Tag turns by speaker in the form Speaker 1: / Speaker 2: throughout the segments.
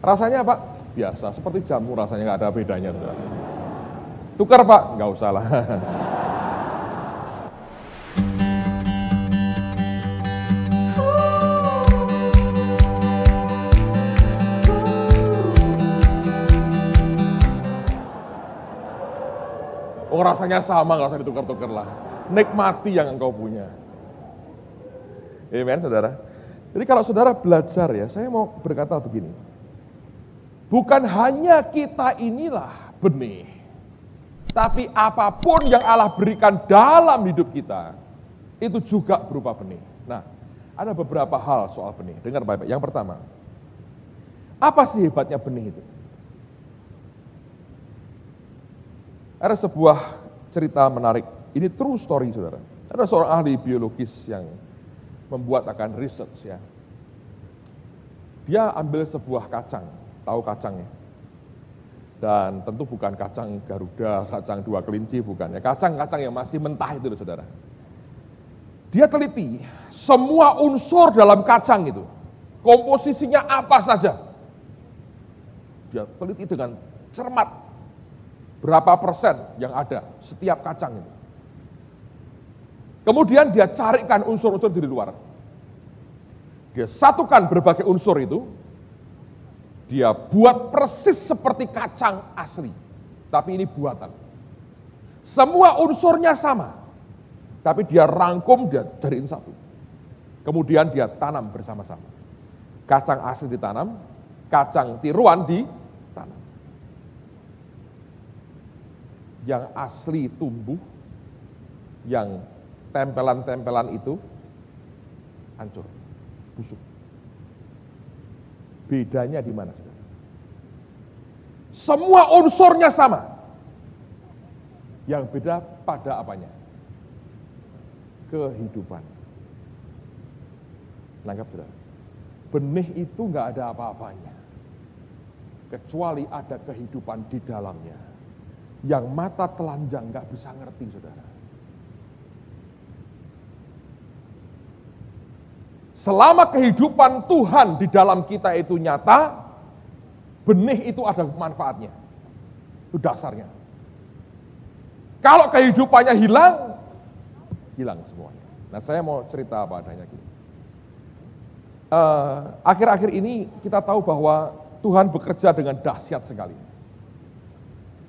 Speaker 1: Rasanya Pak, biasa, seperti jamu rasanya, nggak ada bedanya. Saudara. Tukar Pak, nggak usah lah. Oh rasanya sama, nggak usah ditukar-tukar lah. Nikmati yang engkau punya. Amen, saudara. Jadi kalau saudara belajar ya, saya mau berkata begini. Bukan hanya kita inilah benih, tapi apapun yang Allah berikan dalam hidup kita, itu juga berupa benih. Nah, ada beberapa hal soal benih. Dengar baik-baik. Yang pertama, apa sih hebatnya benih itu? Ada sebuah cerita menarik. Ini true story, saudara. Ada seorang ahli biologis yang membuat akan research ya. Dia ambil sebuah kacang, tahu kacangnya? Dan tentu bukan kacang Garuda, kacang dua kelinci, bukan ya. Kacang-kacang yang masih mentah itu, saudara. Dia teliti semua unsur dalam kacang itu. Komposisinya apa saja. Dia teliti dengan cermat. Berapa persen yang ada setiap kacang itu. Kemudian dia carikan unsur-unsur dari luar. Dia satukan berbagai unsur itu. Dia buat persis seperti kacang asli. Tapi ini buatan. Semua unsurnya sama. Tapi dia rangkum, dia jadiin satu. Kemudian dia tanam bersama-sama. Kacang asli ditanam, kacang tiruan ditanam. Yang asli tumbuh, yang tempelan-tempelan itu hancur, busuk. Bedanya di mana, saudara? Semua unsurnya sama. Yang beda pada apanya? Kehidupan. Nangkap, saudara? Benih itu nggak ada apa-apanya, kecuali ada kehidupan di dalamnya. Yang mata telanjang nggak bisa ngerti, saudara. Selama kehidupan Tuhan di dalam kita itu nyata, benih itu ada manfaatnya. Itu dasarnya. Kalau kehidupannya hilang, hilang semuanya. Nah, saya mau cerita apa adanya gini. Akhir-akhir ini kita tahu bahwa Tuhan bekerja dengan dahsyat sekali.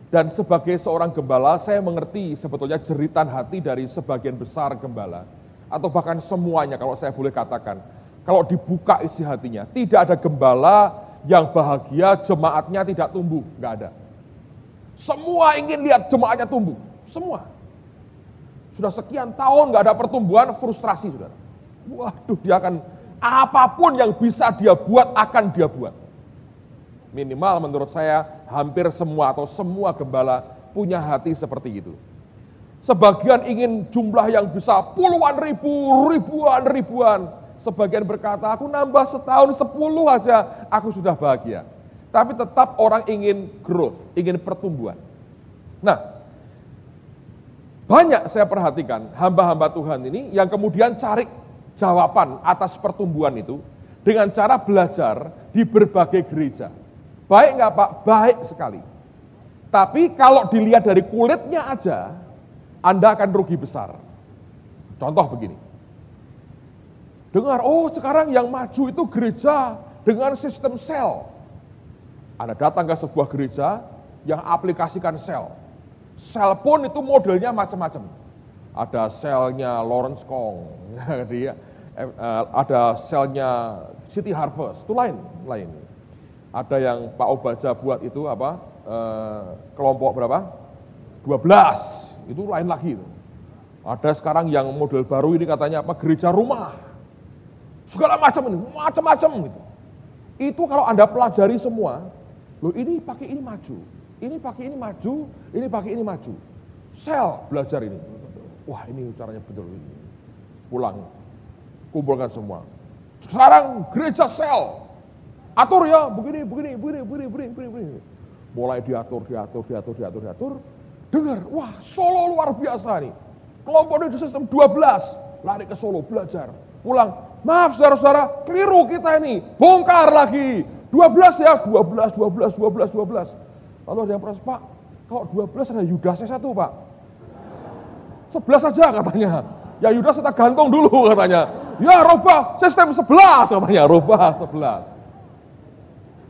Speaker 1: Dan sebagai seorang gembala, saya mengerti sebetulnya jeritan hati dari sebagian besar gembala, atau bahkan semuanya kalau saya boleh katakan. Kalau dibuka isi hatinya, tidak ada gembala yang bahagia jemaatnya tidak tumbuh, nggak ada. Semua ingin lihat jemaatnya tumbuh, semua. Sudah sekian tahun nggak ada pertumbuhan, frustrasi, saudara. Waduh, dia akan, apapun yang bisa dia buat, akan dia buat. Minimal menurut saya hampir semua atau semua gembala punya hati seperti itu. Sebagian ingin jumlah yang bisa puluhan ribu, ribuan. Sebagian berkata, aku nambah setahun 10 aja, aku sudah bahagia. Tapi tetap orang ingin growth, ingin pertumbuhan. Nah, banyak saya perhatikan hamba-hamba Tuhan ini yang kemudian cari jawaban atas pertumbuhan itu dengan cara belajar di berbagai gereja. Baik nggak Pak? Baik sekali. Tapi kalau dilihat dari kulitnya aja, Anda akan rugi besar. Contoh begini. Dengar, oh sekarang yang maju itu gereja dengan sistem sel. Anda datang ke sebuah gereja yang aplikasikan sel. Sel pun itu modelnya macam-macam. Ada selnya Lawrence Kong, ada selnya City Harvest, itu lain. Ada yang Pak Obaja buat itu apa? Kelompok berapa? 12. Itu lain lagi. Ada sekarang yang model baru ini katanya apa? Gereja rumah. Segala macam gitu. Itu kalau Anda pelajari semua, loh ini pakai ini maju, ini pakai ini maju, ini pakai ini maju. Sel belajar ini. Wah, ini caranya betul ini. Pulang, kumpulkan semua. Sekarang gereja sel. Atur ya, begini. Mulai diatur. Dengar, wah Solo luar biasa nih. Kelompok ini sistem 12, lari ke Solo belajar. Pulang, maaf saudara-saudara, keliru kita ini. Bongkar lagi, 12 12 ya, 12. Lalu ada yang protes, Pak, kalau 12 ada Yudasnya 1, Pak. 11 saja katanya. Ya Yudas kita gantung dulu katanya. Ya rubah sistem 11 katanya, rubah 11.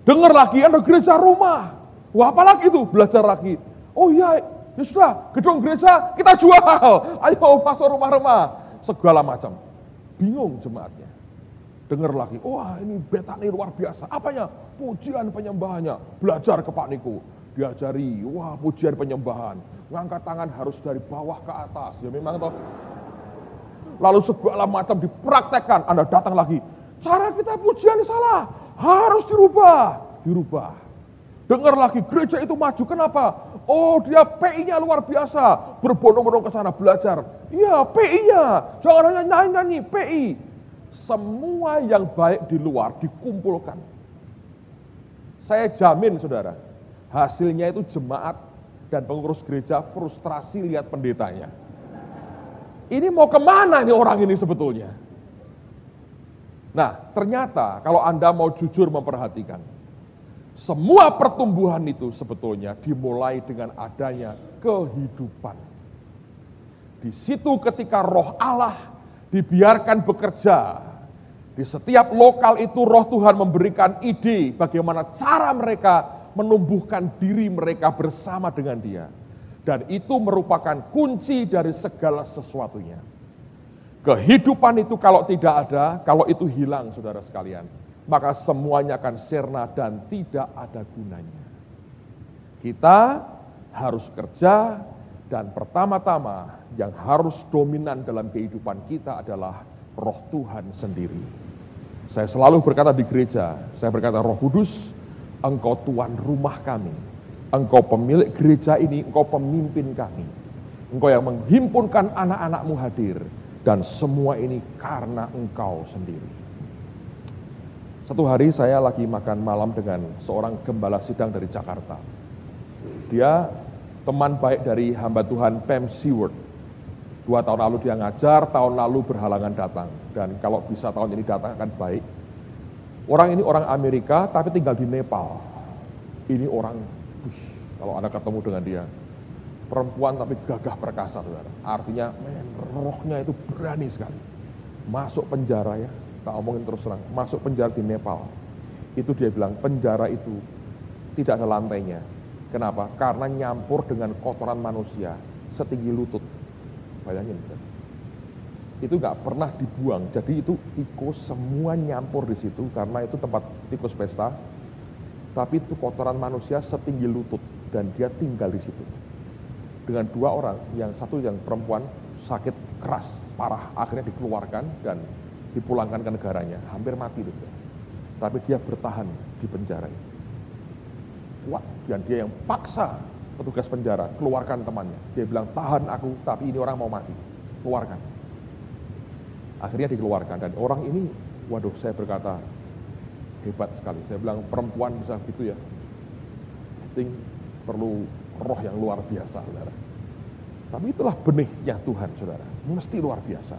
Speaker 1: Dengar lagi ada gereja rumah. Wah apalagi itu, belajar lagi. Oh iya, ya sudah, gedung gereja kita jual. Ayo masuk rumah-rumah. Segala macam. Bingung jemaatnya. Dengar lagi, wah ini Betani luar biasa. Apanya? Pujian penyembahannya. Belajar ke Pak Niko. Diajari, wah pujian penyembahan. Ngangkat tangan harus dari bawah ke atas. Ya memang toh. Lalu segala macam dipraktekkan. Anda datang lagi. Cara kita pujian salah. Harus dirubah. Dengar lagi, gereja itu maju. Kenapa? Oh dia PI-nya luar biasa. Berbondong-bondong ke sana belajar. Iya PI-nya. Jangan hanya nyanyi-nyanyi, PI. Semua yang baik di luar dikumpulkan. Saya jamin saudara. Hasilnya itu jemaat dan pengurus gereja frustrasi lihat pendetanya. Ini mau kemana nih orang ini sebetulnya? Nah, ternyata kalau Anda mau jujur memperhatikan, semua pertumbuhan itu sebetulnya dimulai dengan adanya kehidupan. Di situ ketika roh Allah dibiarkan bekerja, di setiap lokal itu roh Tuhan memberikan ide bagaimana cara mereka menumbuhkan diri mereka bersama dengan Dia. Dan itu merupakan kunci dari segala sesuatunya. Kehidupan itu kalau tidak ada, kalau itu hilang saudara sekalian, maka semuanya akan sirna dan tidak ada gunanya. Kita harus kerja dan pertama-tama yang harus dominan dalam kehidupan kita adalah roh Tuhan sendiri. Saya selalu berkata di gereja, saya berkata Roh Kudus, Engkau Tuan rumah kami. Engkau pemilik gereja ini, Engkau pemimpin kami. Engkau yang menghimpunkan anak-anak-Mu hadir. Dan semua ini karena Engkau sendiri. Satu hari saya lagi makan malam dengan seorang gembala sidang dari Jakarta. Dia teman baik dari hamba Tuhan Pam Seward. 2 tahun lalu dia ngajar, tahun lalu berhalangan datang. Dan kalau bisa tahun ini datang akan baik. Orang ini orang Amerika tapi tinggal di Nepal. Ini orang kalau Anda ketemu dengan dia, perempuan tapi gagah perkasa, saudara. Artinya, rohnya itu berani sekali. Masuk penjara ya, tak omongin terus terang. Masuk penjara di Nepal. Itu dia bilang, penjara itu tidak ada lantainya. Kenapa? Karena nyampur dengan kotoran manusia setinggi lutut. Bayangin, saudara. Itu nggak pernah dibuang. Jadi itu tikus semua nyampur di situ karena itu tempat tikus pesta. Tapi itu kotoran manusia setinggi lutut. Dan dia tinggal di situ dengan 2 orang, yang satu yang perempuan sakit keras parah, akhirnya dikeluarkan dan dipulangkan ke negaranya, hampir mati itu. Tapi dia bertahan di penjara itu. Kuat, dan dia yang paksa petugas penjara keluarkan temannya. Dia bilang tahan aku, tapi ini orang mau mati, keluarkan. Akhirnya dikeluarkan dan orang ini, waduh saya berkata hebat sekali. Saya bilang perempuan bisa gitu ya. Perlu roh yang luar biasa, saudara. Tapi itulah benihnya Tuhan, saudara. Mesti luar biasa.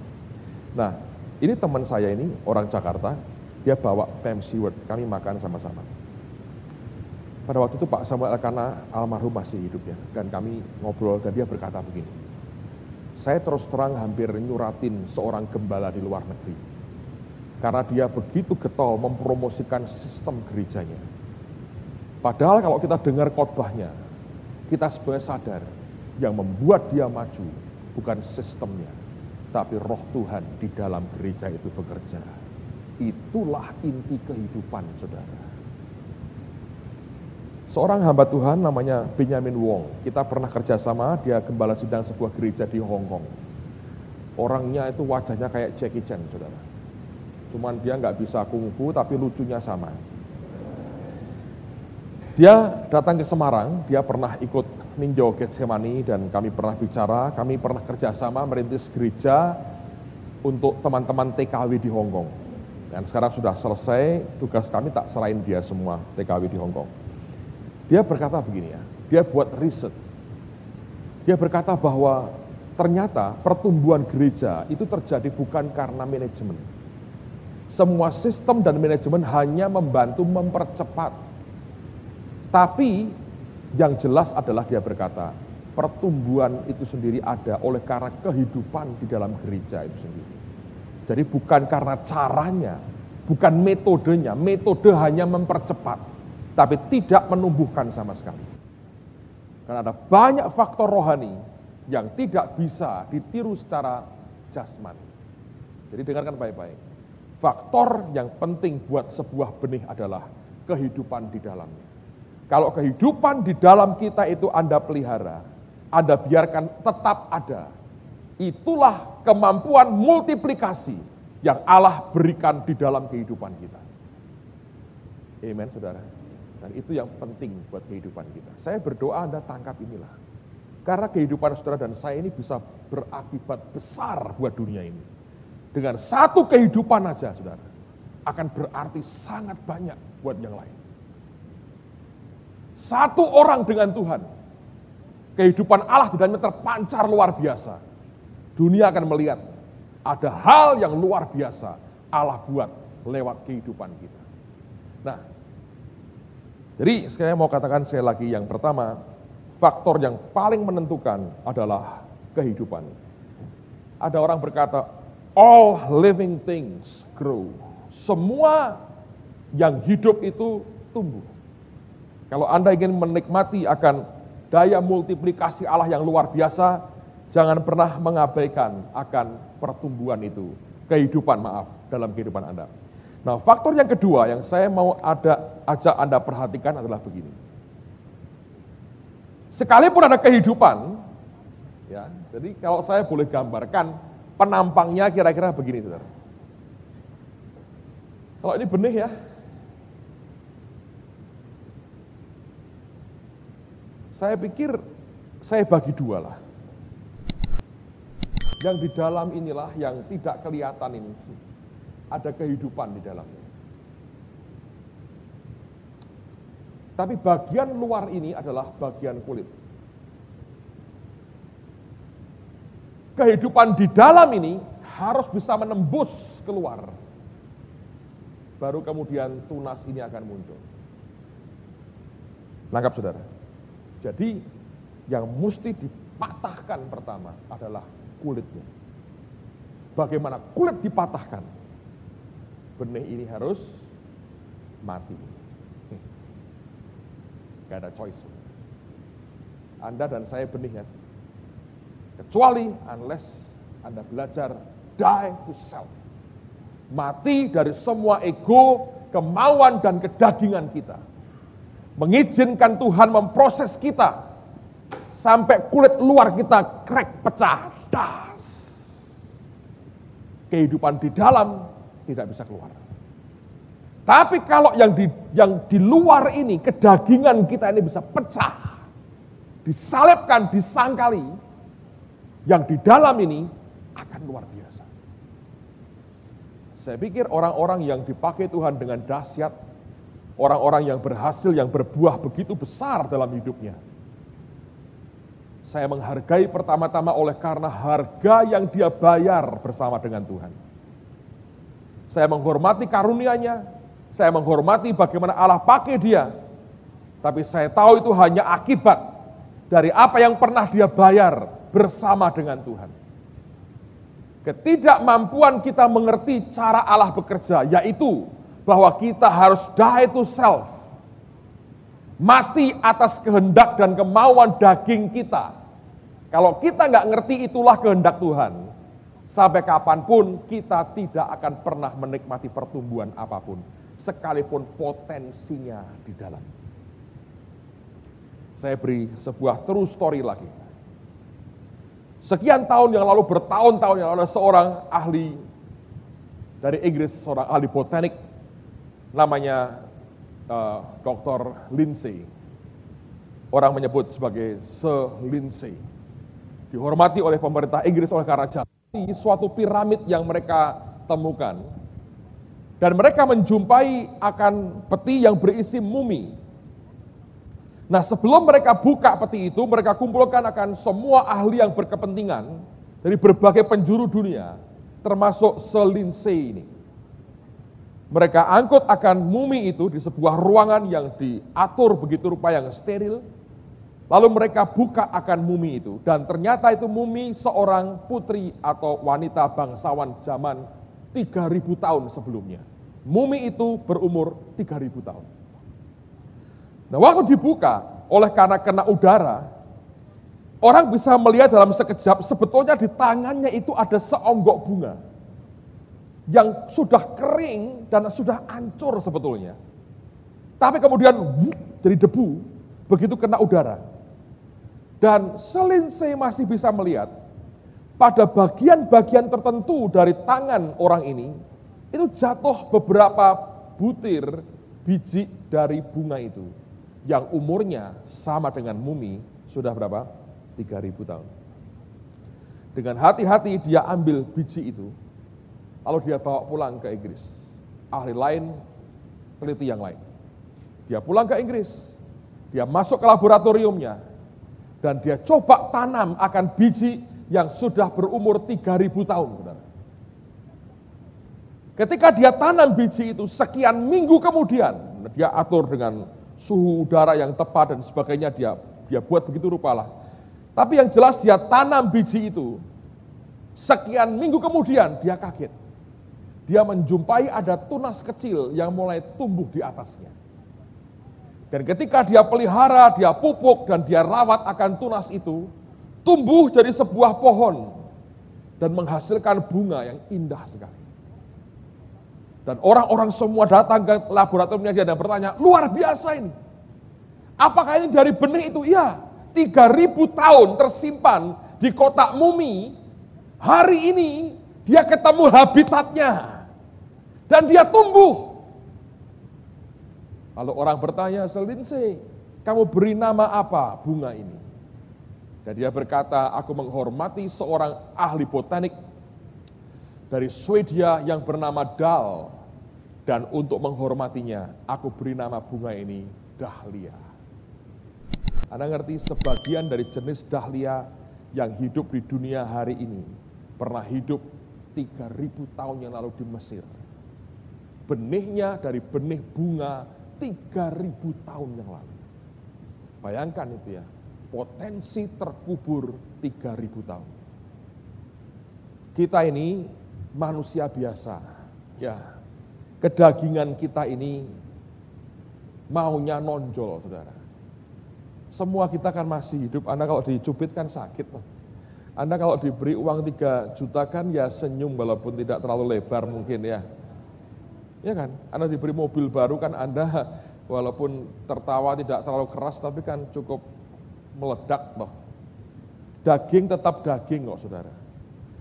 Speaker 1: Nah, ini teman saya ini, orang Jakarta, dia bawa Pam Seward, kami makan sama-sama. Pada waktu itu Pak Samuel Elkanah almarhum masih hidup ya, dan kami ngobrol, dan dia berkata begini, saya terus terang hampir nyuratin seorang gembala di luar negeri. Karena dia begitu getol mempromosikan sistem gerejanya. Padahal kalau kita dengar khotbahnya, kita sebenarnya sadar yang membuat dia maju bukan sistemnya, tapi roh Tuhan di dalam gereja itu bekerja. Itulah inti kehidupan, saudara. Seorang hamba Tuhan namanya Benjamin Wong, kita pernah kerjasama, dia gembala sidang sebuah gereja di Hong Kong. Orangnya itu wajahnya kayak Jackie Chan, saudara. Cuman dia nggak bisa kungfu, tapi lucunya sama. Dia datang ke Semarang, dia pernah ikut ninjau Getsemani dan kami pernah bicara, kami pernah kerjasama merintis gereja untuk teman-teman TKW di Hong Kong. Dan sekarang sudah selesai, tugas kami tak selain dia semua TKW di Hong Kong. Dia berkata begini ya, dia buat riset. Dia berkata bahwa ternyata pertumbuhan gereja itu terjadi bukan karena manajemen. Semua sistem dan manajemen hanya membantu mempercepat. Tapi yang jelas adalah dia berkata, pertumbuhan itu sendiri ada oleh karena kehidupan di dalam gereja itu sendiri. Jadi bukan karena caranya, bukan metodenya. Metode hanya mempercepat, tapi tidak menumbuhkan sama sekali. Karena ada banyak faktor rohani yang tidak bisa ditiru secara jasmani. Jadi dengarkan baik-baik. Faktor yang penting buat sebuah benih adalah kehidupan di dalamnya. Kalau kehidupan di dalam kita itu Anda pelihara, Anda biarkan tetap ada. Itulah kemampuan multiplikasi yang Allah berikan di dalam kehidupan kita. Amen, saudara. Dan itu yang penting buat kehidupan kita. Saya berdoa Anda tangkap inilah. Karena kehidupan saudara dan saya ini bisa berakibat besar buat dunia ini. Dengan satu kehidupan aja, saudara, akan berarti sangat banyak buat yang lain. Satu orang dengan Tuhan, kehidupan Allah di dalamnya terpancar luar biasa. Dunia akan melihat ada hal yang luar biasa Allah buat lewat kehidupan kita. Nah, jadi saya mau katakan sekali lagi, yang pertama, faktor yang paling menentukan adalah kehidupan. Ada orang berkata, all living things grow. Semua yang hidup itu tumbuh. Kalau Anda ingin menikmati akan daya multiplikasi Allah yang luar biasa, jangan pernah mengabaikan akan pertumbuhan itu. Kehidupan, dalam kehidupan Anda. Nah, faktor yang kedua yang saya mau ajak Anda perhatikan adalah begini. Sekalipun ada kehidupan, ya, jadi kalau saya boleh gambarkan, penampangnya kira-kira begini, saudara. Kalau ini benih ya, saya pikir saya bagi dua lah. Yang di dalam inilah yang tidak kelihatan ini, ada kehidupan di dalamnya. Tapi bagian luar ini adalah bagian kulit. Kehidupan di dalam ini harus bisa menembus keluar. Baru kemudian tunas ini akan muncul. Nangkap, saudara? Jadi yang mesti dipatahkan pertama adalah kulitnya. Bagaimana kulit dipatahkan? Benih ini harus mati. Gak ada choice. Anda dan saya benih ya. Kecuali unless Anda belajar die to self. Mati dari semua ego, kemauan dan kedagingan kita. Mengizinkan Tuhan memproses kita sampai kulit luar kita crack, pecah, das. Kehidupan di dalam tidak bisa keluar. Tapi kalau yang di luar ini, kedagingan kita ini bisa pecah, disalibkan, disangkali, yang di dalam ini akan luar biasa. Saya pikir orang-orang yang dipakai Tuhan dengan dahsyat, orang-orang yang berhasil, yang berbuah begitu besar dalam hidupnya, saya menghargai pertama-tama oleh karena harga yang dia bayar bersama dengan Tuhan. Saya menghormati karunia-Nya, saya menghormati bagaimana Allah pakai dia, tapi saya tahu itu hanya akibat dari apa yang pernah dia bayar bersama dengan Tuhan. Ketidakmampuan kita mengerti cara Allah bekerja, yaitu bahwa kita harus die to self. Mati atas kehendak dan kemauan daging kita. Kalau kita nggak ngerti itulah kehendak Tuhan, sampai kapanpun kita tidak akan pernah menikmati pertumbuhan apapun, sekalipun potensinya di dalam. Saya beri sebuah true story lagi. Sekian tahun yang lalu, bertahun-tahun yang lalu, seorang ahli dari Inggris, seorang ahli botanik, namanya Dr. Lindsay. Orang menyebut sebagai Sir Lindsay. Dihormati oleh pemerintah Inggris, oleh kerajaan. Di suatu piramid yang mereka temukan. Dan mereka menjumpai akan peti yang berisi mumi. Nah, sebelum mereka buka peti itu, mereka kumpulkan akan semua ahli yang berkepentingan dari berbagai penjuru dunia, termasuk Sir Lindsay ini. Mereka angkut akan mumi itu di sebuah ruangan yang diatur begitu rupa yang steril. Lalu mereka buka akan mumi itu, dan ternyata itu mumi seorang putri atau wanita bangsawan zaman 3.000 tahun sebelumnya. Mumi itu berumur 3.000 tahun. Nah, waktu dibuka, oleh karena kena udara, orang bisa melihat dalam sekejap sebetulnya di tangannya itu ada seonggok bunga yang sudah kering dan sudah hancur sebetulnya. Tapi kemudian jadi debu begitu kena udara. Dan Lindsay masih bisa melihat pada bagian-bagian tertentu dari tangan orang ini, itu jatuh beberapa butir biji dari bunga itu, yang umurnya sama dengan mumi, sudah berapa? 3.000 tahun. Dengan hati-hati dia ambil biji itu, lalu dia bawa pulang ke Inggris. Ahli lain, teliti yang lain. Dia pulang ke Inggris, dia masuk ke laboratoriumnya, dan dia coba tanam akan biji yang sudah berumur 3.000 tahun. Saudara. Ketika dia tanam biji itu, sekian minggu kemudian, dia atur dengan suhu udara yang tepat dan sebagainya, dia buat begitu rupalah. Tapi yang jelas dia tanam biji itu, sekian minggu kemudian dia kaget. Dia menjumpai ada tunas kecil yang mulai tumbuh di atasnya. Dan ketika dia pelihara, dia pupuk, dan dia rawat akan tunas itu, tumbuh jadi sebuah pohon, dan menghasilkan bunga yang indah sekali. Dan orang-orang semua datang ke laboratoriumnya dia dan bertanya, luar biasa ini. Apakah ini dari benih itu? Iya, 3.000 tahun tersimpan di kotak mumi, hari ini dia ketemu habitatnya, dan dia tumbuh. Lalu orang bertanya, Lindsay, kamu beri nama apa bunga ini? Dan dia berkata, aku menghormati seorang ahli botanik dari Swedia yang bernama Dahl. Dan untuk menghormatinya, aku beri nama bunga ini dahlia. Anda ngerti, sebagian dari jenis dahlia yang hidup di dunia hari ini pernah hidup 3.000 tahun yang lalu di Mesir. Benihnya dari benih bunga 3.000 tahun yang lalu. Bayangkan itu ya, potensi terkubur 3.000 tahun. Kita ini manusia biasa, ya. Kedagingan kita ini maunya nonjol, saudara. Semua kita kan masih hidup. Anda kalau dicubit kan sakit. Anda kalau diberi uang 3 juta kan ya senyum walaupun tidak terlalu lebar mungkin ya. Ya kan, Anda diberi mobil baru kan Anda walaupun tertawa tidak terlalu keras tapi kan cukup meledak toh. Daging tetap daging kok saudara.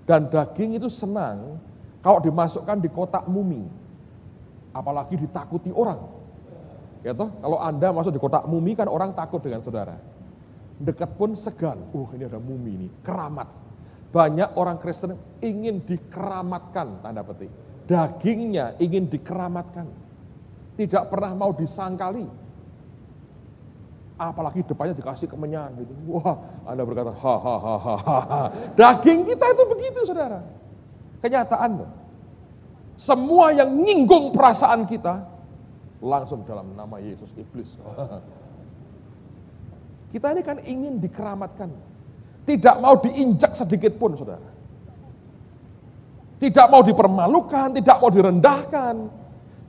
Speaker 1: Dan daging itu senang kalau dimasukkan di kotak mumi. Apalagi ditakuti orang. Ya toh, kalau Anda masuk di kotak mumi kan orang takut dengan saudara. Dekat pun segan. Ini ada mumi ini, keramat. Banyak orang Kristen ingin dikeramatkan, tanda petik. Dagingnya ingin dikeramatkan. Tidak pernah mau disangkali. Apalagi depannya dikasih kemenyan gitu. Wah, Anda berkata, ha. Daging kita itu begitu, saudara. Kenyataan. Semua yang nyinggung perasaan kita, langsung dalam nama Yesus iblis. Kita ini kan ingin dikeramatkan. Tidak mau diinjak sedikit pun, saudara. Tidak mau dipermalukan, tidak mau direndahkan,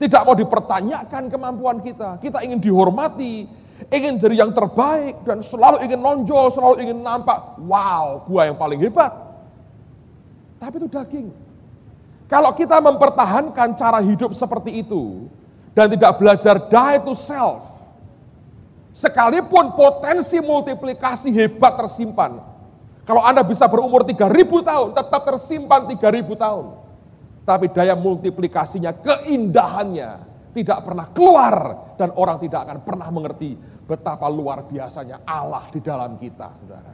Speaker 1: tidak mau dipertanyakan kemampuan kita. Kita ingin dihormati, ingin jadi yang terbaik, dan selalu ingin nonjol, selalu ingin nampak, wow, gua yang paling hebat. Tapi itu daging. Kalau kita mempertahankan cara hidup seperti itu, dan tidak belajar die to self, sekalipun potensi multiplikasi hebat tersimpan, kalau Anda bisa berumur 3.000 tahun, tetap tersimpan 3.000 tahun. Tapi daya multiplikasinya, keindahannya, tidak pernah keluar. Dan orang tidak akan pernah mengerti betapa luar biasanya Allah di dalam kita, saudara.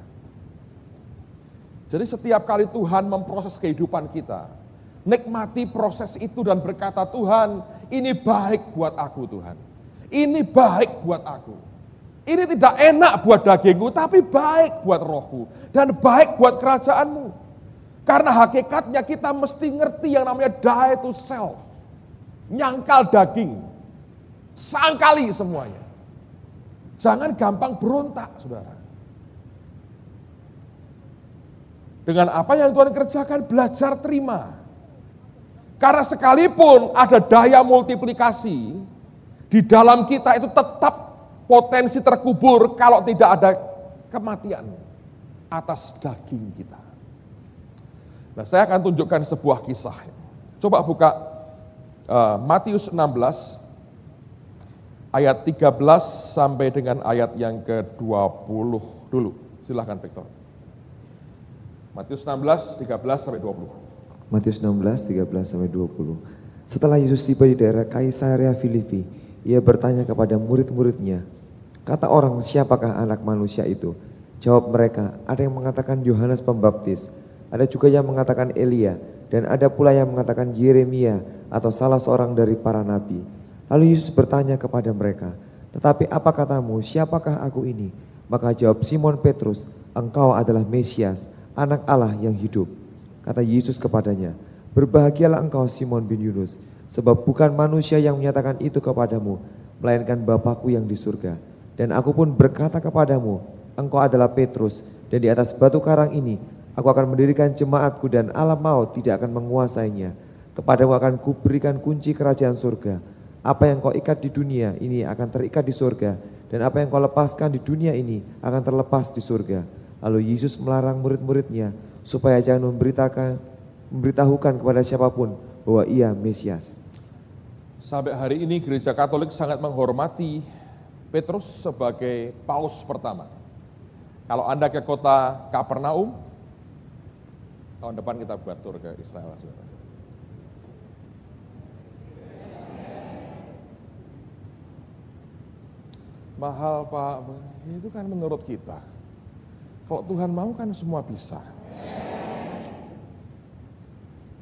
Speaker 1: Jadi setiap kali Tuhan memproses kehidupan kita, nikmati proses itu dan berkata, Tuhan, ini baik buat aku Tuhan. Ini baik buat aku. Ini tidak enak buat dagingku, tapi baik buat rohku. Dan baik buat kerajaanmu. Karena hakikatnya kita mesti ngerti yang namanya die to self. nyangkal daging, sangkali semuanya. Jangan gampang berontak, saudara. Dengan apa yang Tuhan kerjakan, belajar terima. Karena sekalipun ada daya multiplikasi, di dalam kita itu tetap potensi terkubur kalau tidak ada kematian atas daging kita. Nah, saya akan tunjukkan sebuah kisah. Coba buka Matius 16, ayat 13 sampai dengan ayat yang ke-20 dulu. Silahkan Victor. Matius 16, 13 sampai 20.
Speaker 2: Matius 16, 13 sampai 20. Setelah Yesus tiba di daerah Kaisarea Filipi, ia bertanya kepada murid-muridnya, kata orang, siapakah anak manusia itu? Jawab mereka, ada yang mengatakan Yohanes Pembaptis, ada juga yang mengatakan Elia, dan ada pula yang mengatakan Yeremia atau salah seorang dari para nabi. Lalu Yesus bertanya kepada mereka, tetapi apa katamu, siapakah aku ini? Maka jawab Simon Petrus, engkau adalah Mesias, anak Allah yang hidup. Kata Yesus kepadanya, berbahagialah engkau Simon bin Yunus, sebab bukan manusia yang menyatakan itu kepadamu, melainkan Bapa-Ku yang di surga. Dan aku pun berkata kepadamu, engkau adalah Petrus, dan di atas batu karang ini, aku akan mendirikan jemaatku dan alam maut tidak akan menguasainya. Kepadamu akan kuberikan kunci kerajaan surga. Apa yang kau ikat di dunia ini akan terikat di surga, dan apa yang kau lepaskan di dunia ini akan terlepas di surga. Lalu Yesus melarang murid-muridnya supaya jangan memberitahukan kepada siapapun bahwa ia Mesias.
Speaker 1: Sampai hari ini Gereja Katolik sangat menghormati Petrus sebagai paus pertama. Kalau Anda ke kota Kapernaum, tahun depan kita buat tur ke Israel. Mahal Pak, itu kan menurut kita. Kalau Tuhan mau kan semua bisa.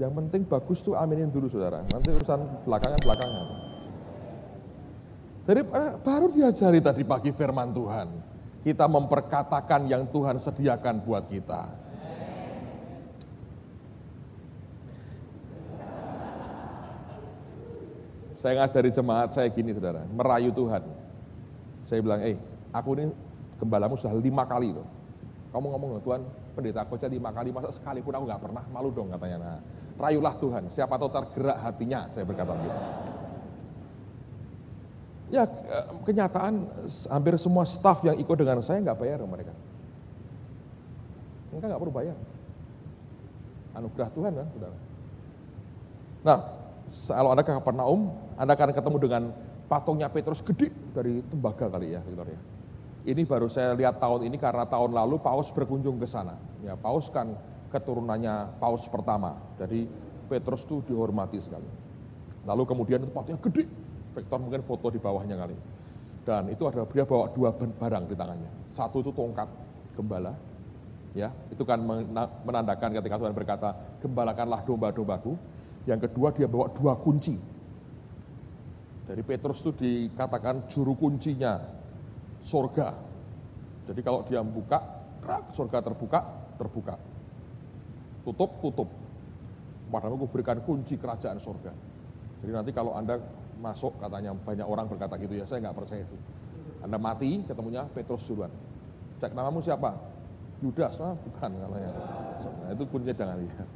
Speaker 1: Yang penting bagus tuh aminin dulu saudara. Nanti urusan belakangan. Jadi baru diajari tadi pagi firman Tuhan. Kita memperkatakan yang Tuhan sediakan buat kita. Saya ngajari jemaat saya gini saudara, merayu Tuhan. Saya bilang, aku ini gembalamu sudah 5 kali loh. Kamu ngomong Tuhan, pendeta aku aja 5 kali, masa sekalipun aku gak pernah, malu dong katanya. Nah, rayulah Tuhan, siapa tahu tergerak hatinya, saya berkata gitu. Ya, kenyataan hampir semua staf yang ikut dengan saya nggak bayar mereka. Mereka nggak perlu bayar. Anugerah Tuhan kan, saudara. Nah, kalau Anda ke Kapernaum, Anda akan ketemu dengan patungnya Petrus gede dari tembaga kali ya, Victor ya. Ini baru saya lihat tahun ini karena tahun lalu Paus berkunjung ke sana. Ya, Paus kan keturunannya Paus pertama. Jadi Petrus itu dihormati sekali. Lalu kemudian itu patungnya gede. Victor mungkin foto di bawahnya kali. Dan itu adalah dia bawa 2 barang di tangannya. Satu itu tongkat gembala. Ya, itu kan menandakan ketika Tuhan berkata, "Gembalakanlah domba-dombaku." Yang kedua dia bawa 2 kunci. Dari Petrus itu dikatakan juru kuncinya surga. Jadi kalau dia membuka, surga terbuka. Tutup. Padamu aku berikan kunci kerajaan surga. Jadi nanti kalau Anda masuk, katanya banyak orang berkata gitu ya, saya nggak percaya itu. Anda mati, ketemunya Petrus duluan. Cek namamu siapa? Yudas, bukan katanya. Nah, itu kuncinya jangan lihat.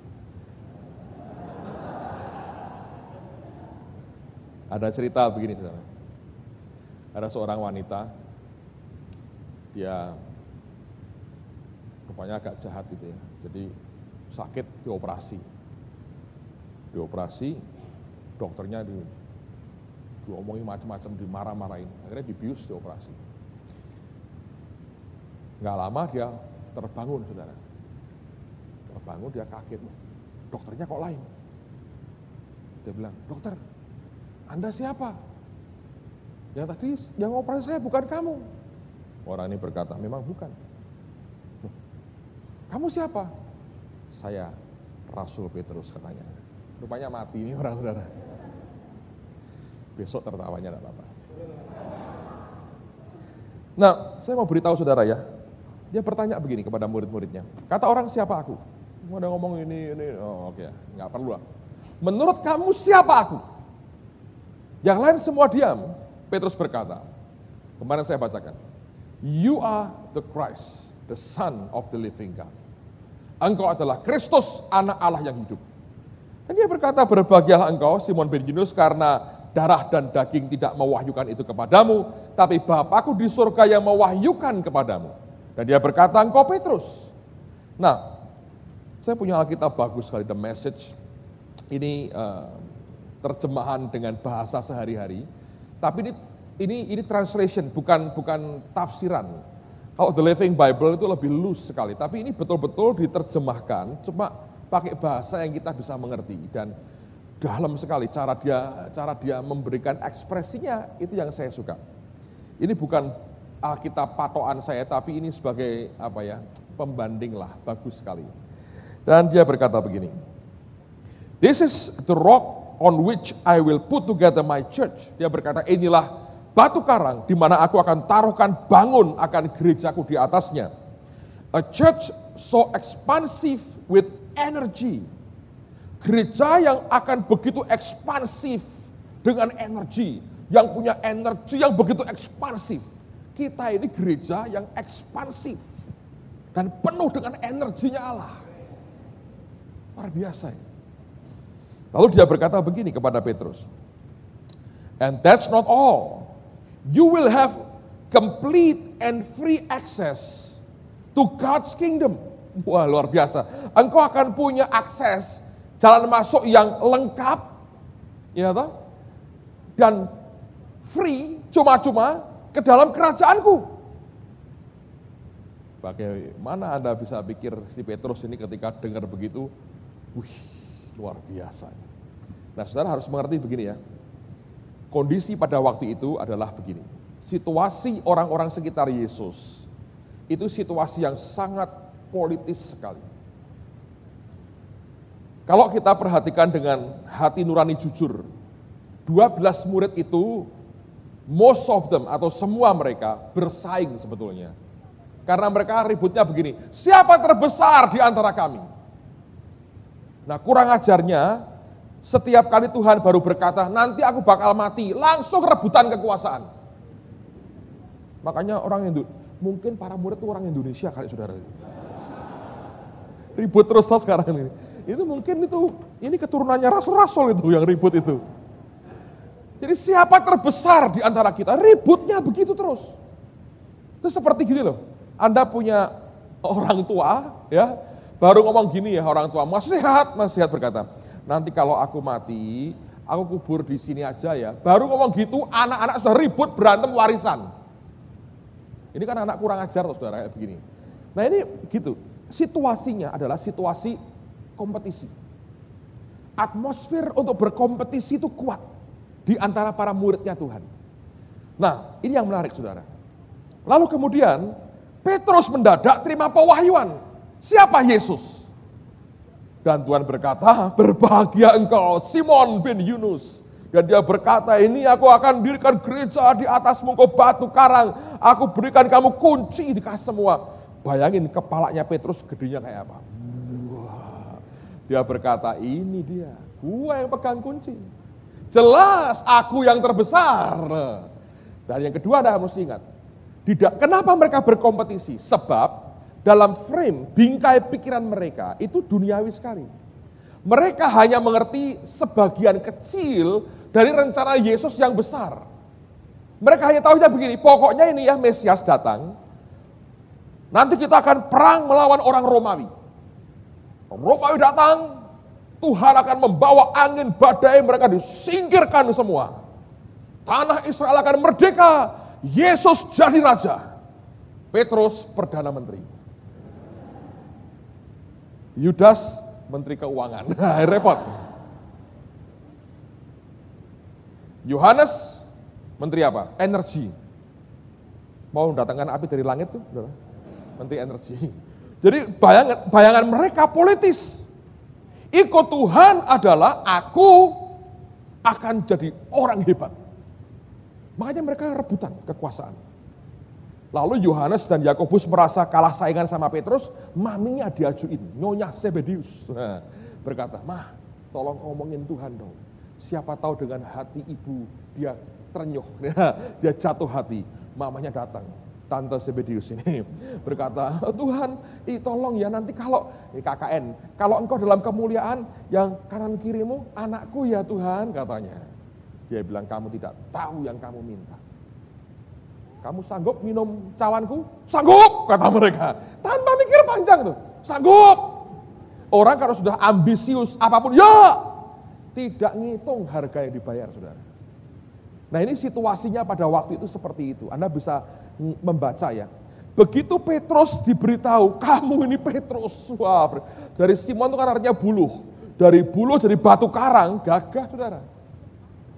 Speaker 1: Ada cerita begini, saudara. Ada seorang wanita, dia rupanya agak jahat gitu ya. Jadi sakit, dioperasi, dokternya diomongin macam-macam, dimarah-marahin, akhirnya dibius, dioperasi. Nggak lama dia terbangun, saudara. Terbangun, dia kaget, dokternya kok lain. Dia bilang, dokter, Anda siapa? Yang tadi yang operasi saya bukan kamu. Orang ini berkata, memang bukan. Kamu siapa? Saya Rasul Petrus, katanya. Rupanya mati ini orang, saudara. Besok tertawanya tidak apa-apa. Nah, saya mau beritahu saudara ya. Dia bertanya begini kepada murid-muridnya. Kata orang, siapa aku? Mau ada ngomong ini. Oh, oke, nggak perlu lah. Menurut kamu siapa aku? Yang lain semua diam. Petrus berkata, kemarin saya bacakan, "You are the Christ, the Son of the living God." Engkau adalah Kristus, anak Allah yang hidup. Dan dia berkata, "Berbahagialah engkau, Simon bin Yunus, karena darah dan daging tidak mewahyukan itu kepadamu, tapi Bapakku di surga yang mewahyukan kepadamu." Dan dia berkata, "Engkau Petrus." Nah, saya punya Alkitab bagus sekali, The Message. Ini terjemahan dengan bahasa sehari-hari. Tapi ini translation, bukan tafsiran. Kalau The Living Bible itu lebih loose sekali, tapi ini betul-betul diterjemahkan, cuma pakai bahasa yang kita bisa mengerti, dan dalam sekali cara dia memberikan ekspresinya, itu yang saya suka. Ini bukan Alkitab patokan saya, tapi ini sebagai pembanding lah, bagus sekali. Dan dia berkata begini, "This is the rock on which I will put together my church." Dia berkata, inilah batu karang di mana aku akan taruhkan bangun akan gerejaku di atasnya. A church so expansive with energy. Gereja yang akan begitu ekspansif dengan energi, yang punya energi yang begitu ekspansif. Kita ini gereja yang ekspansif dan penuh dengan energinya Allah. Luar biasa ya. Lalu dia berkata begini kepada Petrus, "And that's not all. You will have complete and free access to God's kingdom." Wah, luar biasa. Engkau akan punya akses, jalan masuk yang lengkap, ya toh? Dan free, cuma-cuma ke dalam kerajaanku. Bagaimana Anda bisa pikir si Petrus ini ketika dengar begitu, luar biasa. Nah, saudara harus mengerti begini ya. Kondisi pada waktu itu adalah begini. Situasi orang-orang sekitar Yesus itu situasi yang sangat politis sekali. Kalau kita perhatikan dengan hati nurani jujur, 12 murid itu, most of them atau semua mereka bersaing sebetulnya. Karena mereka ributnya begini, siapa terbesar di antara kami? Nah, kurang ajarnya, setiap kali Tuhan baru berkata, nanti aku bakal mati, langsung rebutan kekuasaan. Makanya mungkin para murid itu orang Indonesia kali saudara. Ribut terus sekarang ini. Itu mungkin ini keturunannya rasul-rasul itu yang ribut itu. Jadi siapa terbesar di antara kita? Ributnya begitu terus. Itu seperti gini loh. Anda punya orang tua, ya, baru ngomong gini ya orang tua, nasihat berkata, nanti kalau aku mati, aku kubur di sini aja ya. Baru ngomong gitu, anak-anak sudah ribut berantem warisan. Ini kan anak kurang ajar loh saudara, kayak begini. Nah ini gitu, situasinya adalah situasi kompetisi. Atmosfer untuk berkompetisi itu kuat di antara para muridnya Tuhan. Nah, ini yang menarik saudara. Lalu kemudian Petrus mendadak terima pewahyuan. Siapa Yesus? Dan Tuhan berkata, berbahagia engkau Simon bin Yunus. Dan dia berkata, ini aku akan dirikan gereja di atasmu, kau batu karang. Aku berikan kamu kunci dikasih semua. Bayangin kepalanya Petrus gedenya kayak apa. Wah. Dia berkata, ini dia, gua yang pegang kunci. Jelas aku yang terbesar. Dan yang kedua Anda harus ingat, kenapa mereka berkompetisi? Sebab dalam frame, bingkai pikiran mereka itu duniawi sekali. Mereka hanya mengerti sebagian kecil dari rencana Yesus yang besar. Mereka hanya tahunya begini, pokoknya ini ya Mesias datang, nanti kita akan perang melawan orang Romawi. Romawi datang, Tuhan akan membawa angin badai, mereka disingkirkan semua. Tanah Israel akan merdeka, Yesus jadi raja. Petrus Perdana Menteri. Yudas Menteri Keuangan. Repot. Yohanes Menteri apa? Energi. Mau datangkan api dari langit tuh, Menteri Energi. Jadi bayangan mereka politis. Ikut Tuhan adalah aku akan jadi orang hebat. Makanya mereka rebutan kekuasaan. Lalu Yohanes dan Yakobus merasa kalah saingan sama Petrus, maminya diajuin, Nyonya Zebedius. Berkata, "Mah, tolong ngomongin Tuhan dong. Siapa tahu dengan hati ibu dia terenyuh, dia jatuh hati. Mamanya datang, Tante Zebedius ini berkata, Tuhan, tolong ya nanti kalau KKN, kalau engkau dalam kemuliaan yang kanan kirimu anakku ya Tuhan, katanya. Dia bilang, kamu tidak tahu yang kamu minta. Kamu sanggup minum cawanku? Sanggup, kata mereka. Tanpa mikir panjang tuh, sanggup. Orang kalau sudah ambisius apapun, ya tidak ngitung harga yang dibayar, saudara. Nah ini situasinya pada waktu itu seperti itu. Anda bisa membaca ya. Begitu Petrus diberitahu, kamu ini Petrus. Wah, dari Simon itu kan artinya buluh. Dari buluh jadi batu karang, gagah saudara.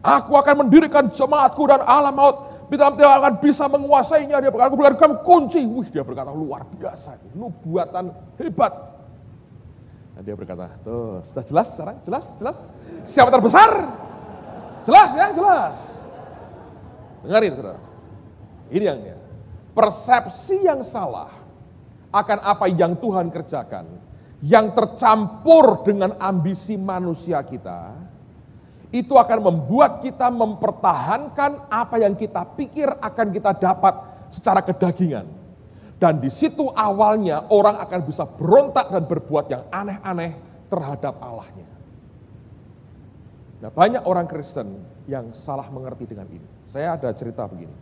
Speaker 1: Aku akan mendirikan jemaatku dan alam maut. Tidak akan bisa menguasainya. Dia berkata, aku berikan kunci. Wih, dia berkata luar biasa. Nubuatan hebat. Nah, dia berkata, tuh sudah jelas sekarang? Jelas? Siapa terbesar? Jelas ya? Jelas. Dengarin saudara. Ini yang persepsi yang salah akan apa yang Tuhan kerjakan, yang tercampur dengan ambisi manusia kita, itu akan membuat kita mempertahankan apa yang kita pikir akan kita dapat secara kedagingan. Dan di situ awalnya orang akan bisa berontak dan berbuat yang aneh-aneh terhadap Allahnya. Nah, banyak orang Kristen yang salah mengerti dengan ini. Saya ada cerita begini.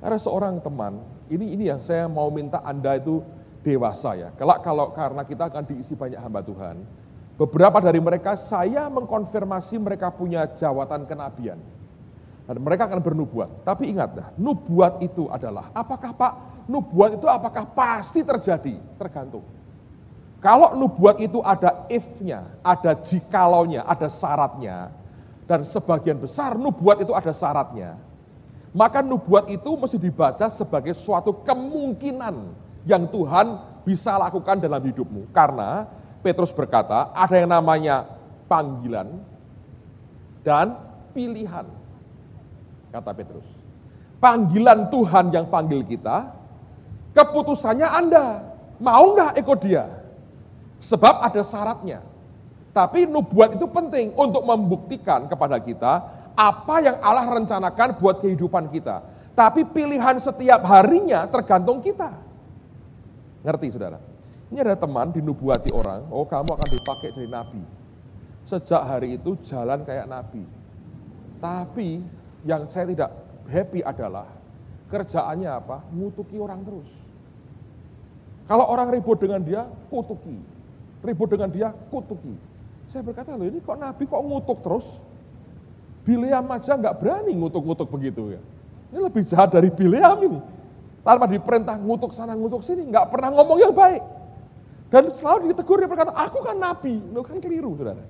Speaker 1: Ada seorang teman, ini yang saya mau minta Anda itu dewasa ya. Kalau karena kita akan diisi banyak hamba Tuhan, beberapa dari mereka saya mengkonfirmasi mereka punya jawatan kenabian. Dan mereka akan bernubuat. Tapi ingatlah, nubuat itu adalah, apakah Pak, nubuat itu apakah pasti terjadi? Tergantung. Kalau nubuat itu ada if-nya, ada jikalaunya, ada syaratnya, dan sebagian besar nubuat itu ada syaratnya, maka nubuat itu mesti dibaca sebagai suatu kemungkinan yang Tuhan bisa lakukan dalam hidupmu. Karena Petrus berkata, ada yang namanya panggilan dan pilihan. Kata Petrus, panggilan Tuhan yang panggil kita, keputusannya Anda, mau nggak ikut dia? Sebab ada syaratnya. Tapi nubuat itu penting untuk membuktikan kepada kita apa yang Allah rencanakan buat kehidupan kita. Tapi pilihan setiap harinya tergantung kita. Ngerti saudara? Ini ada teman dinubuati orang, oh kamu akan dipakai jadi nabi. Sejak hari itu jalan kayak nabi. Tapi yang saya tidak happy adalah kerjaannya apa? Ngutuki orang terus. Kalau orang ribut dengan dia, kutuki. Ribut dengan dia, kutuki. Saya berkata, loh ini kok nabi kok ngutuk terus? Bileam aja nggak berani ngutuk-ngutuk begitu ya. Ini lebih jahat dari Bileam ini. Tanpa diperintah ngutuk sana, ngutuk sini, nggak pernah ngomong yang baik. Dan selalu ditegur, dia berkata, aku kan nabi. Loh kan keliru, saudara.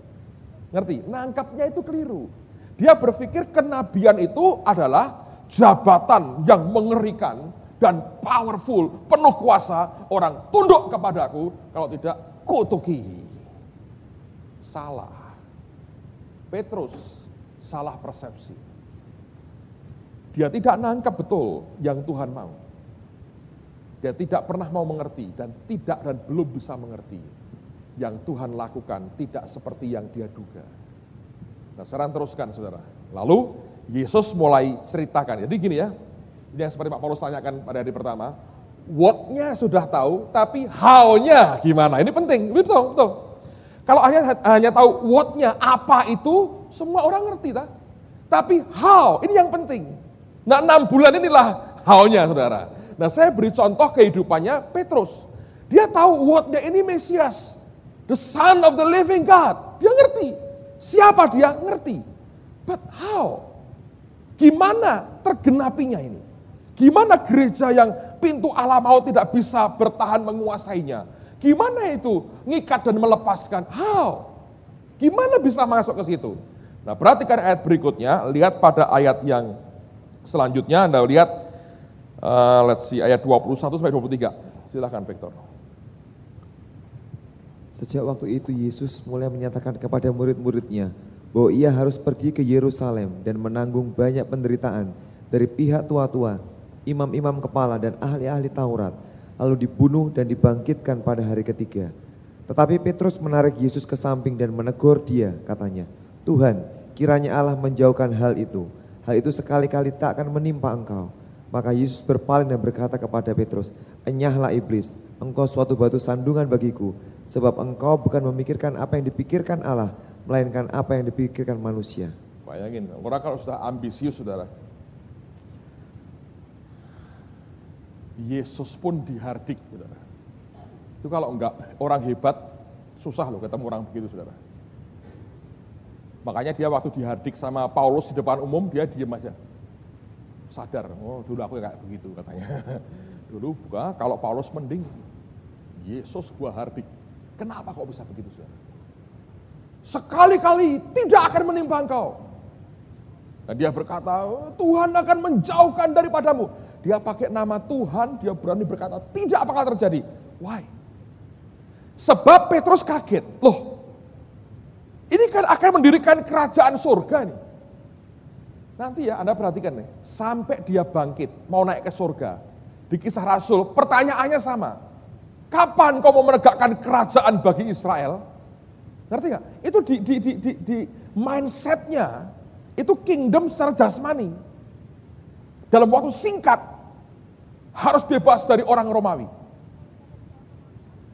Speaker 1: Ngerti? Nangkapnya itu keliru. Dia berpikir kenabian itu adalah jabatan yang mengerikan dan powerful, penuh kuasa, orang tunduk kepadaku, kalau tidak kutuki. Salah. Petrus salah persepsi. Dia tidak nangkap betul yang Tuhan mau. Dia tidak pernah mau mengerti dan tidak dan belum bisa mengerti. Yang Tuhan lakukan tidak seperti yang dia duga. Nah, sekarang teruskan saudara. Lalu Yesus mulai ceritakan. Jadi gini ya, ini yang seperti Pak Paulus tanyakan pada hari pertama. What-nya sudah tahu, tapi how-nya gimana? Ini penting, betul. Kalau hanya tahu what-nya, apa itu, semua orang ngerti tak? Tapi how, ini yang penting. Nah 6 bulan inilah how-nya saudara. Nah saya beri contoh kehidupannya Petrus. Dia tahu what-nya ini Mesias. The Son of the Living God. Dia ngerti. Siapa dia? Ngerti. But how? Gimana tergenapinya ini? Gimana gereja yang pintu alam maut tidak bisa bertahan menguasainya? Gimana itu ngikat dan melepaskan? How? Gimana bisa masuk ke situ? Nah, perhatikan ayat berikutnya, lihat pada ayat yang selanjutnya, Anda lihat let's see ayat 21 sampai 23. Silakan Victor.
Speaker 2: Sejak waktu itu Yesus mulai menyatakan kepada murid-muridnya bahwa ia harus pergi ke Yerusalem dan menanggung banyak penderitaan dari pihak tua-tua, imam-imam kepala dan ahli-ahli Taurat, lalu dibunuh dan dibangkitkan pada hari ketiga. Tetapi Petrus menarik Yesus ke samping dan menegur dia, katanya, Tuhan, kiranya Allah menjauhkan hal itu sekali-kali tak akan menimpa engkau. Maka Yesus berpaling dan berkata kepada Petrus, enyahlah iblis, engkau suatu batu sandungan bagiku, sebab engkau bukan memikirkan apa yang dipikirkan Allah, melainkan apa yang dipikirkan manusia.
Speaker 1: Bayangin, orang kalau sudah ambisius, saudara, Yesus pun dihardik, saudara. Itu kalau enggak orang hebat, susah loh ketemu orang begitu, saudara. Makanya dia waktu dihardik sama Paulus di depan umum, dia diam aja. Sadar, oh dulu aku kayak begitu katanya. Dulu bukan, kalau Paulus mending, Yesus gua hardik. Kenapa kok bisa begitu, saudara? Sekali-kali tidak akan menimpa engkau. Dan dia berkata, Tuhan akan menjauhkan daripadamu. Dia pakai nama Tuhan, dia berani berkata, tidak bakal terjadi. Why? Sebab Petrus kaget. Loh, ini kan akan mendirikan kerajaan surga nih. Nanti ya, Anda perhatikan nih, sampai dia bangkit, mau naik ke surga. Di Kisah Rasul, pertanyaannya sama. Kapan kau mau menegakkan kerajaan bagi Israel? Ngerti gak? Itu di mindsetnya, itu kingdom secara jasmani. Dalam waktu singkat, harus bebas dari orang Romawi.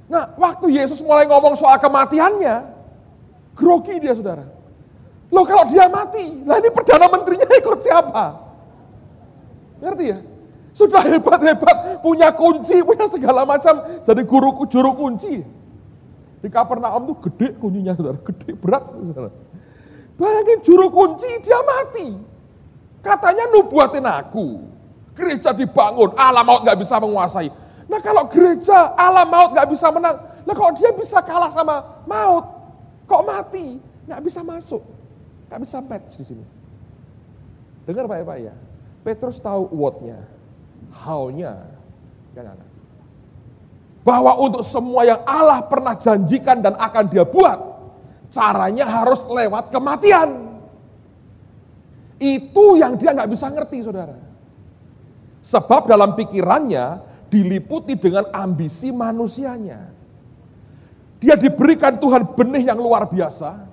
Speaker 1: Nah, waktu Yesus mulai ngomong soal kematiannya, grogi dia, saudara. Loh, kalau dia mati, lah ini Perdana Menterinya ikut siapa? Ngerti ya? Sudah hebat-hebat, punya kunci, punya segala macam, jadi juru kunci. Di Kapernaum tuh gede kuncinya, saudara, gede berat, saudara. Bayangin juru kunci, dia mati. Katanya nubuatin aku, gereja dibangun, Allah maut gak bisa menguasai. Nah kalau gereja, Allah maut gak bisa menang, nah kalau dia bisa kalah sama maut, kok mati, gak bisa masuk, gak bisa match di sini. Dengar Pak ya, Petrus tahu what-nya, how-nya, jangan. Bahwa untuk semua yang Allah pernah janjikan dan akan dia buat, caranya harus lewat kematian. Itu yang dia nggak bisa ngerti, saudara. Sebab dalam pikirannya diliputi dengan ambisi manusianya. Dia diberikan Tuhan benih yang luar biasa.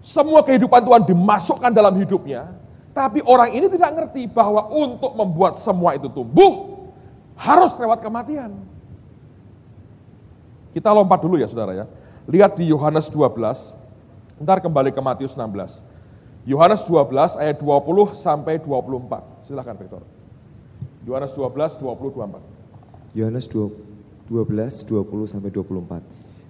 Speaker 1: Semua kehidupan Tuhan dimasukkan dalam hidupnya. Tapi orang ini tidak ngerti bahwa untuk membuat semua itu tumbuh, harus lewat kematian. Kita lompat dulu ya, saudara ya. Lihat di Yohanes 12, ntar kembali ke Matius 16. Yohanes 12 ayat 20 sampai 24. Silakan Victor. Yohanes 12, 20, 24.
Speaker 2: Yohanes 12, 20 sampai 24.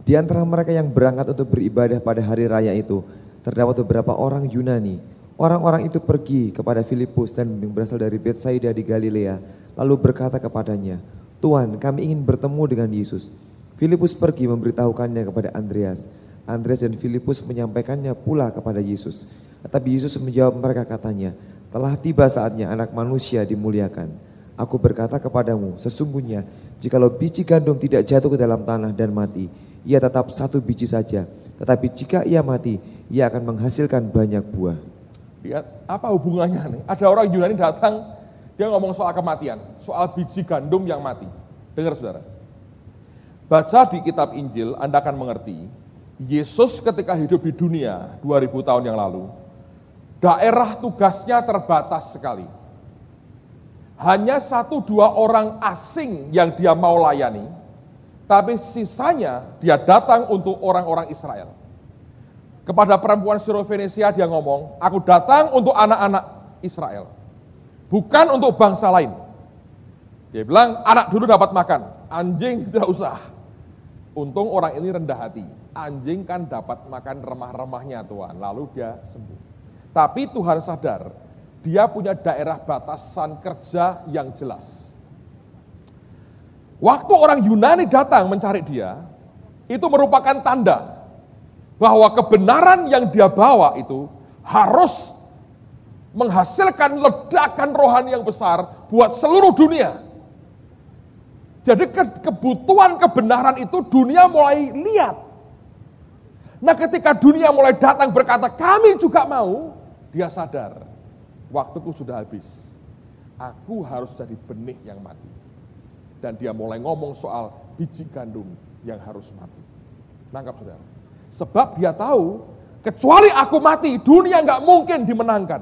Speaker 2: Di antara mereka yang berangkat untuk beribadah pada hari raya itu, terdapat beberapa orang Yunani. Orang-orang itu pergi kepada Filipus dan yang berasal dari Betsaida di Galilea, lalu berkata kepadanya, Tuhan, kami ingin bertemu dengan Yesus. Filipus pergi memberitahukannya kepada Andreas. Andreas dan Filipus menyampaikannya pula kepada Yesus. Tetapi Yesus menjawab mereka katanya, telah tiba saatnya anak manusia dimuliakan. Aku berkata kepadamu, sesungguhnya jikalau biji gandum tidak jatuh ke dalam tanah dan mati, ia tetap satu biji saja. Tetapi jika ia mati, ia akan menghasilkan banyak buah.
Speaker 1: Lihat, apa hubungannya nih? Ada orang Yunani datang, dia ngomong soal kematian, soal biji gandum yang mati. Dengar saudara. Baca di kitab Injil, Anda akan mengerti, Yesus ketika hidup di dunia 2000 tahun yang lalu, daerah tugasnya terbatas sekali. Hanya 1-2 orang asing yang dia mau layani, tapi sisanya dia datang untuk orang-orang Israel. Kepada perempuan Syro-Fenisia dia ngomong, aku datang untuk anak-anak Israel, bukan untuk bangsa lain. Dia bilang, anak dulu dapat makan, anjing tidak usah. Untung orang ini rendah hati, anjing kan dapat makan remah-remahnya Tuhan, lalu dia sembuh. Tapi Tuhan sadar, dia punya daerah batasan kerja yang jelas. Waktu orang Yunani datang mencari dia, itu merupakan tanda bahwa kebenaran yang dia bawa itu harus menghasilkan ledakan rohani yang besar buat seluruh dunia. Jadi kebutuhan kebenaran itu dunia mulai lihat. Nah ketika dunia mulai datang berkata kami juga mau, dia sadar waktuku sudah habis. Aku harus jadi benih yang mati. Dan dia mulai ngomong soal biji gandum yang harus mati. Nangkap saudara. Sebab dia tahu Kecuali aku mati, dunia nggak mungkin dimenangkan.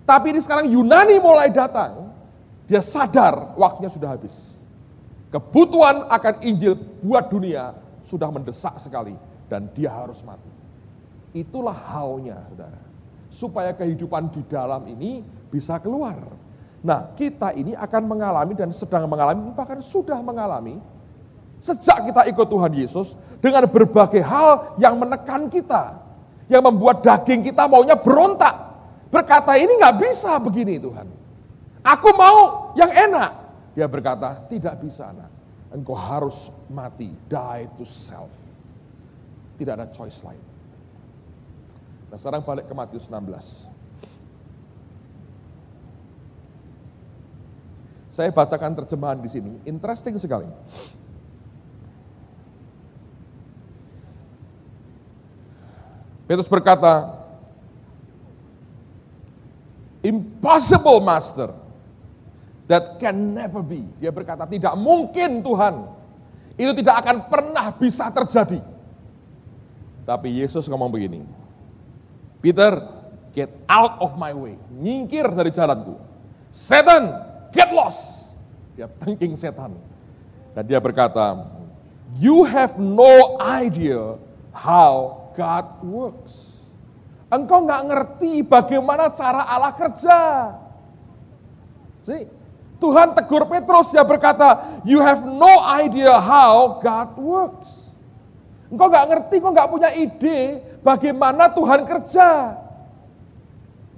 Speaker 1: Tapi ini sekarang Yunani mulai datang, dia sadar waktunya sudah habis. Kebutuhan akan Injil buat dunia sudah mendesak sekali, dan dia harus mati. Itulah haunya, saudara. Supaya kehidupan di dalam ini bisa keluar. Nah, kita ini akan mengalami dan sedang mengalami, bahkan sudah mengalami, sejak kita ikut Tuhan Yesus, dengan berbagai hal yang menekan kita, yang membuat daging kita maunya berontak. Berkata, ini nggak bisa begini Tuhan. Aku mau yang enak. Dia berkata, tidak bisa anak. Engkau harus mati, die to self. Tidak ada choice lain. Nah, sekarang balik ke Matius 16. Saya bacakan terjemahan di sini, interesting sekali. Petrus berkata, impossible master, that can never be. Dia berkata, tidak mungkin Tuhan, itu tidak akan pernah bisa terjadi. Tapi Yesus ngomong begini, Peter, get out of my way, nyingkir dari jalanku. Satan, get lost. Dia tangking setan. Dan dia berkata, you have no idea how God works. Engkau nggak ngerti bagaimana cara Allah kerja. See? Tuhan tegur Petrus, dia berkata, you have no idea how God works. Engkau nggak ngerti, engkau nggak punya ide bagaimana Tuhan kerja.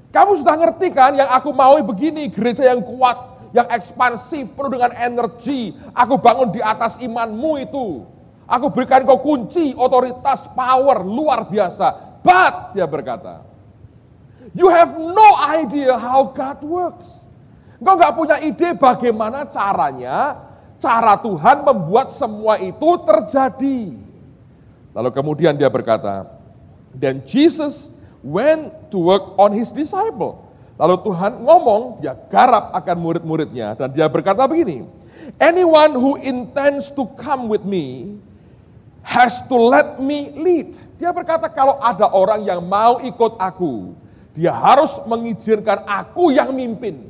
Speaker 1: Kamu sudah ngerti kan yang aku mau begini, gereja yang kuat, yang ekspansif, penuh dengan energi. Aku bangun di atas imanmu itu. Aku berikan kau kunci, otoritas, power, luar biasa. But, dia berkata, you have no idea how God works. Engkau gak punya ide bagaimana caranya, cara Tuhan membuat semua itu terjadi. Lalu kemudian dia berkata, then Jesus went to work on his disciple. Lalu Tuhan ngomong, dia garap akan murid-muridnya. Dan dia berkata begini, anyone who intends to come with me has to let me lead. Dia berkata kalau ada orang yang mau ikut aku, dia harus mengizinkan aku yang mimpin.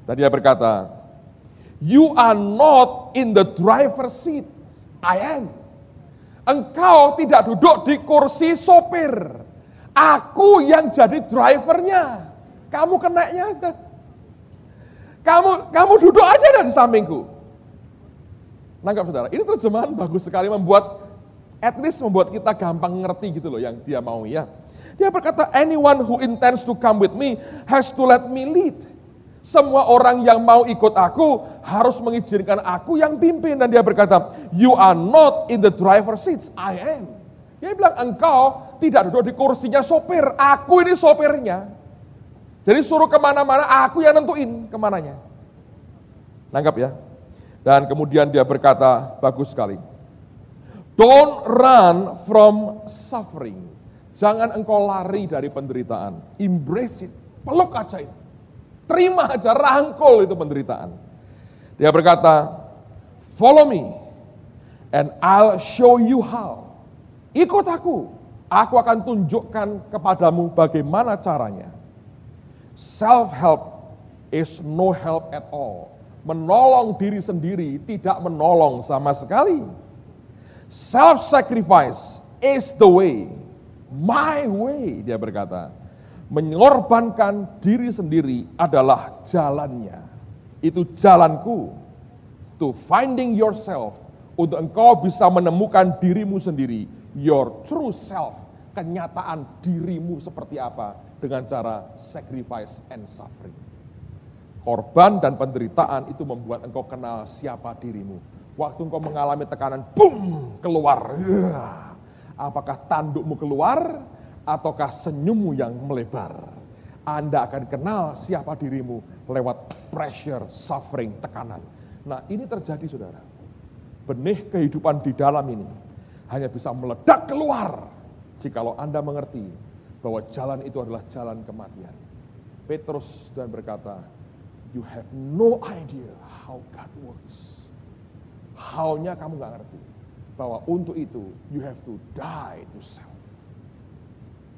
Speaker 1: Dan dia berkata, you are not in the driver's seat, I am. Engkau tidak duduk di kursi sopir, aku yang jadi drivernya. Kamu kenanya, kamu duduk aja di sampingku. Nangkap saudara, ini terjemahan bagus sekali, membuat at least membuat kita gampang ngerti gitu loh yang dia mau ya. Dia berkata, anyone who intends to come with me has to let me lead. Semua orang yang mau ikut aku harus mengizinkan aku yang pimpin. Dan dia berkata, you are not in the driver's seat, I am. Dia bilang, engkau tidak duduk di kursinya sopir, aku ini sopirnya. Jadi suruh kemana-mana, aku yang nentuin kemananya. Nangkap ya? Dan kemudian dia berkata, bagus sekali. Don't run from suffering. Jangan engkau lari dari penderitaan. Embrace it. Peluk aja itu. Terima aja, rangkul itu penderitaan. Dia berkata, follow me and I'll show you how. Ikut aku akan tunjukkan kepadamu bagaimana caranya. Self-help is no help at all. Menolong diri sendiri tidak menolong sama sekali. Self-sacrifice is the way, my way, dia berkata. Mengorbankan diri sendiri adalah jalannya. Itu jalanku. To finding yourself. Untuk engkau bisa menemukan dirimu sendiri. Your true self. Kenyataan dirimu seperti apa. Dengan cara sacrifice and suffering. Korban dan penderitaan itu membuat engkau kenal siapa dirimu. Waktu engkau mengalami tekanan, boom, keluar. Apakah tandukmu keluar? Ataukah senyummu yang melebar? Anda akan kenal siapa dirimu lewat pressure, suffering, tekanan. Nah, ini terjadi saudara. Benih kehidupan di dalam ini hanya bisa meledak keluar jikalau Anda mengerti bahwa jalan itu adalah jalan kematian. Petrus dan berkata, you have no idea how God works. How-nya kamu gak ngerti. bahwa untuk itu you have to die to self.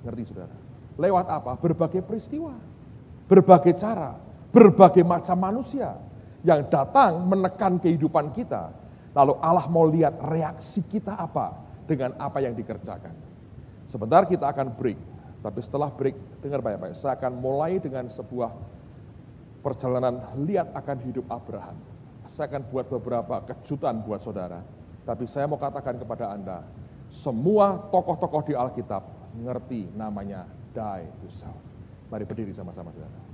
Speaker 1: Ngerti saudara? Lewat apa? Berbagai peristiwa, berbagai cara, berbagai macam manusia yang datang menekan kehidupan kita. Lalu Allah mau lihat reaksi kita apa dengan apa yang dikerjakan. Sebentar kita akan break, tapi setelah break, dengar baik-baik, saya akan mulai dengan sebuah perjalanan lihat akan hidup Abraham. Saya akan buat beberapa kejutan buat saudara, tapi saya mau katakan kepada Anda, semua tokoh-tokoh di Alkitab ngerti namanya die to self. Mari berdiri sama-sama saudara.